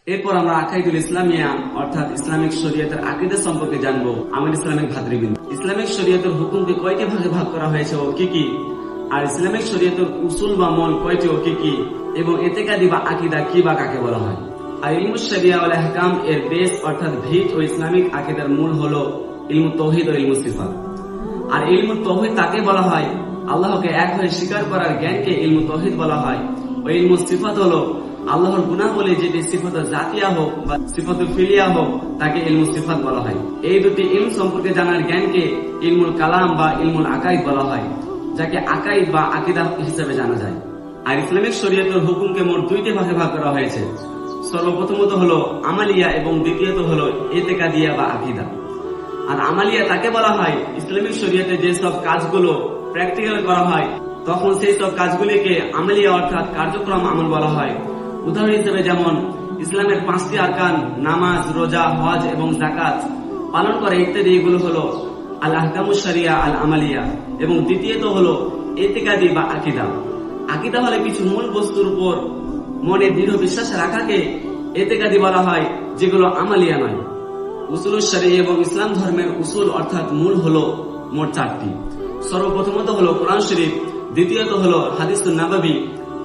এরপর আমরা আকাইদুল ইসলামিয়া অর্থাৎ ইসলামিক শরীয়তের আকীদা সম্পর্কে জানবো। আমার ইসলামিক ভাতৃবৃন্দ, ইসলামিক শরীয়তের হুকুমকে কয়টি ভাগে ভাগ করা হয়েছে ও কি কি, আর ইসলামিক শরীয়তের উসুল বা মল কয়টি ও কি কি, এবং ইতিকাদি বা আকীদা কি বা কাকে বলা হয়। আর ইলমুশ শরিয়া ওয়াল আহকাম এর বেস অর্থাৎ ভিত ও ইসলামিক আকীদার মূল হলো ইলমু তাওহীদ ও ইলমু সিফাত। আর ইলমু তাওহীদ তাকে বলা হয় আল্লাহকে এক হয়ে স্বীকার করার জ্ঞানকে ইলমু তাওহীদ বলা হয়। ও ইলমু সিফাত হলো আল্লাহর গুনাহ বলে যেটি সিফাত জাতিয়া হোক বা সিফাত ফিলিয়া হোক তাকে ইলমু সিফাত বলা হয়। এই দুটি ইলম সম্পর্কে জানার জ্ঞানকে ইলমুল কালাম বা ইলমুল আকাইদ বলা হয়, যাকে আকাইদ বা আকীদা হিসেবে জানা যায়। আর ইসলামিক শরীয়তের হুকুমকে মোট দুইটি ভাগে ভাগ করা হয়েছে। সর্বপ্রথমত হলো আমালিয়া এবং দ্বিতীয়ত হলো ইতিকাদিয়া বা আকীদা। আর আমালিয়া তাকে বলা হয় ইসলামিক শরীয়তে যেসব কাজগুলো প্র্যাকটিক্যাল করা হয় তখন সেই সব কাজগুলিকে আমালিয়া অর্থাৎ কার্যক্রম আমল বলা হয়। উদাহরণ হিসেবে যেমন ইসলামের 5টি আরকান নামাজ, রোজা, হজ এবং যাকাত পালন করে ইত্যাদি, এগুলো হলো আল আহকামুশ শরিয়া আল আমালিয়া। এবং দ্বিতীয়ত হলো ইতিকাদি বা আকীদা। আকীদা হলো কিছু মূল বস্তুর উপর মনে দৃঢ় বিশ্বাস রাখাকে ইতিকাদি বলা হয়, যেগুলো আমালিয়া নয়। উসুলুশ শরিয়া এবং ইসলাম ধর্মের উসুল অর্থাৎ মূল হলো মোট 4টি। সর্বপ্রথমত হলো কোরআন শরীফ, দ্বিতীয়ত হলো হাদিসুন নববী,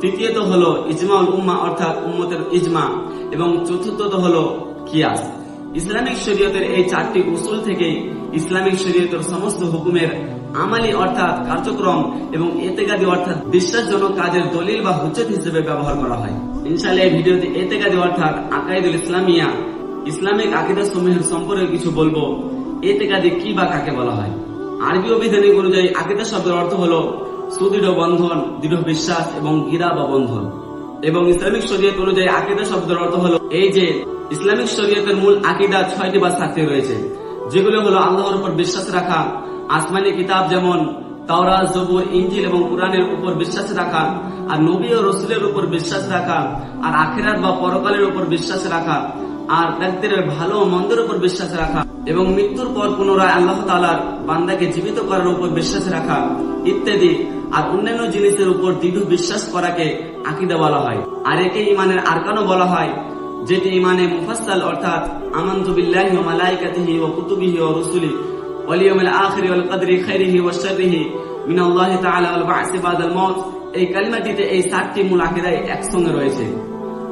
তৃতীয়ত হলো ইজমাউল উম্মাহ অর্থাৎ উম্মতের ইজমা, এবং চতুর্থত হলো কিয়াস। ইসলামিক শরীয়তের এই 4টি উসুল থেকে ইসলামিক শরীয়তের সমস্ত হুকুমের আমালি অর্থাৎ কার্যক্রম এবং ইতিকাদি অর্থাৎ বিশ্বাসজনক কাজের দলিল বা হুজ্জত হিসেবে ব্যবহার করা হয়। ইনশাআল্লাহ এই ভিডিওতে ইতিকাদি অর্থাৎ আকাইদুল ইসলামিয়া ইসলামিক আকীদা সমূহের সম্পর্কে কিছু বলবো। ইতিকাদি কি বা কাকে বলা হয়? আরবি অভিধানিক অনুযায়ী আকীদা শব্দের অর্থ হলো সুদৃঢ় বন্ধন, দৃঢ় বিশ্বাস এবং গিরা বা বন্ধন। এবং ইসলামিক শরীয়ত অনুযায়ী আকীদা শব্দের অর্থ হলো এই যে ইসলামিক শরীয়তের মূল আকীদা 6টি বা 7টি রয়েছে, যেগুলো হলো আল্লাহর উপর বিশ্বাস রাখা, আসমানি কিতাব যেমন তাওরাত, জবুর, ইনজিল এবং কুরআনের উপর বিশ্বাস রাখা, আর নবী ও রাসূলের উপর বিশ্বাস রাখা, আর আখিরাত বা পরকালের উপর বিশ্বাস রাখা, আর ব্যক্তির ভালো ও মন্দের উপর বিশ্বাস রাখা, এবং মৃত্যুর পর পুনরায় আল্লাহ তাআলার বান্দাকে জীবিত করার উপর বিশ্বাস রাখা ইত্যাদি। আর অন্যান্য জিনিসের উপর দৃঢ় বিশ্বাস করাকে আকীদা বলা হয়। আর একে ইমানের আরকানও বলা হয়, যেটি ইমানে মুফাসসাল অর্থাৎ আমানতু বিল্লাহি ওয়া মালাইকাতিহি ওয়া কুতুবিহি ওয়া রুসুলিহি ওয়াল ইয়াউমিল আখির ওয়াল কদরি খাইরিহি ওয়া শাররিহি মিনাল্লাহি তাআলা ওয়াল বা'সি বাদাল মাউত। এই কালিমাটিতে এই 7টি মূল আকীদা একসঙ্গে রয়েছে।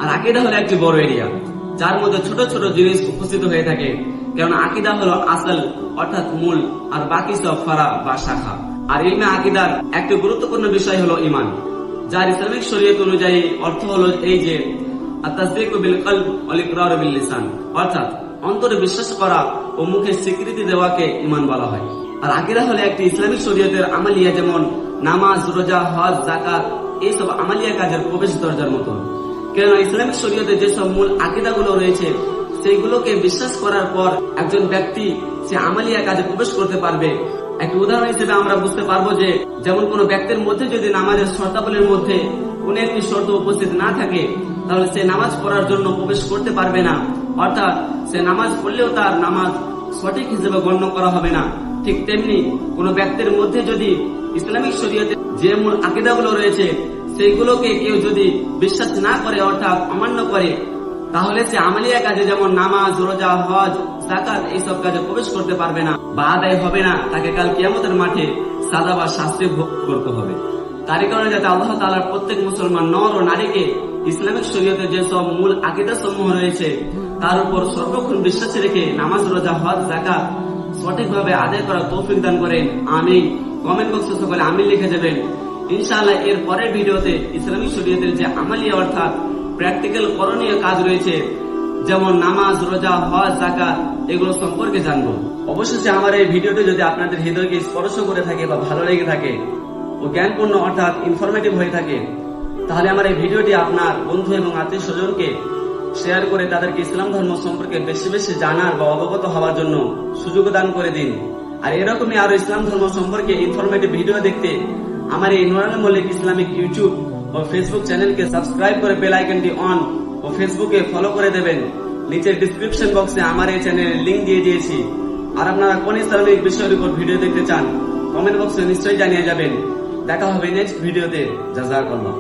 আর আকীদা হলো একটি বড় এরিয়া, যার মধ্যে ছোট ছোট জিনিস উপস্থিত হয়ে থাকে, কারণ আকীদা হলো আসল অর্থাৎ মূল, আর বাকি সব ফারা বা শাখা। আর ইলমে আকীদার একটি গুরুত্বপূর্ণ বিষয় হলো ঈমান, যার ইসলামিক শরীয়ত অনুযায়ী অর্থ হলো এই যে আত-তাসদীকু বিল কলব ওয়াল ইকরারু বিল লিসান, অর্থাৎ অন্তরে বিশ্বাস করা ও মুখে স্বীকৃতি দেওয়াকে ঈমান বলা হয়। আর আকীদা হলো একটি ইসলামিক শরীয়তের আমালিয়া, যেমন নামাজ, রোজা, হজ, যাকাত, এইসব আমালিয়া কাজের প্রবেশ দরজার মতো। কেননা ইসলামিক শরীয়তে যেসব মূল আকীদাগুলো রয়েছে সেইগুলোকে বিশ্বাস করার পর একজন ব্যক্তি সে আমালিয়া কাজে প্রবেশ করতে পারবে। একটি উদাহরণ হিসেবে আমরা বুঝতে পারবো যে যেমন কোনো ব্যক্তির মধ্যে যদি নামাজের শর্তাবলীর মধ্যে কোন একটি শর্ত উপস্থিত না থাকে, তাহলে সে নামাজ পড়ার জন্য প্রবেশ করতে পারবে না, অর্থাৎ সে নামাজ পড়লেও তার নামাজ সঠিক হিসেবে গণ্য করা হবে না। ঠিক তেমনি কোন ব্যক্তির মধ্যে যদি ইসলামিক শরীয়তে যে মূল আকীদাগুলো রয়েছে সেইগুলোকে কেউ যদি বিশ্বাস না করে অর্থাৎ অমান্য করে, তাহলে সে আমালিয়া কাজে যেমন নামাজ, রোজা, হজ, যাকাত এইসব কাজে প্রবেশ করতে পারবে না বা আদায় হবে না। তাকে কাল কিয়ামতের মাঠে সাজা বা শাস্তি ভোগ করতে হবে। তারই কারণে যাতে আল্লাহ তাআলার প্রত্যেক মুসলমান নর ও নারীকে ইসলামিক শরীয়তে যেসব মূল আকীদা সমূহ রয়েছে তার উপর সর্বক্ষণ বিশ্বাস রেখে নামাজ, রোজা, হজ, যাকাত সঠিকভাবে আদায় করার তৌফিক দান করেন। আমিন। কমেন্ট বক্সে সকলে আমিন লিখে দেবেন। ইনশাআল্লাহ এর পরের ভিডিওতে ইসলামিক শরীয়তের যে আমালিয়া অর্থাৎ প্র্যাকটিক্যাল করণীয় কাজ রয়েছে, যেমন নামাজ, রোজা, হজ, যাকাত, এগুলো সম্পর্কে জানবো। অবশেষে আমার এই ভিডিওটি যদি আপনাদের হৃদয়কে স্পর্শ করে থাকে বা ভালো লেগে থাকে ও জ্ঞানপূর্ণ অর্থাৎ ইনফরমেটিভ হয়ে থাকে, তাহলে আমার এই ভিডিওটি আপনার বন্ধু এবং আত্মীয় স্বজনকে শেয়ার করে তাদেরকে ইসলাম ধর্ম সম্পর্কে বেশি বেশি জানার বা অবগত হওয়ার জন্য সুযোগ দান করে দিন। আর এরকমই আরো ইসলাম ধর্ম সম্পর্কে ইনফরমেটিভ ভিডিও দেখতে আমার এই নুরানুল মল্লিক ইসলামিক ইউটিউব ও ফেসবুক চ্যানেলকে সাবস্ক্রাইব করে বেল আইকনটি অন ও ফেসবুকে ফলো করে দেবেন। নিচের ডিসক্রিপশন বক্সে আমার এই চ্যানেলের লিংক দিয়ে দিয়েছি। আর আপনারা কোন ইসলামিক বিষয়ের উপর ভিডিও দেখতে চান কমেন্ট বক্সে নিশ্চয়ই জানিয়ে যাবেন। দেখা হবে নেক্সট ভিডিওতে। জাযাকাল্লাহ।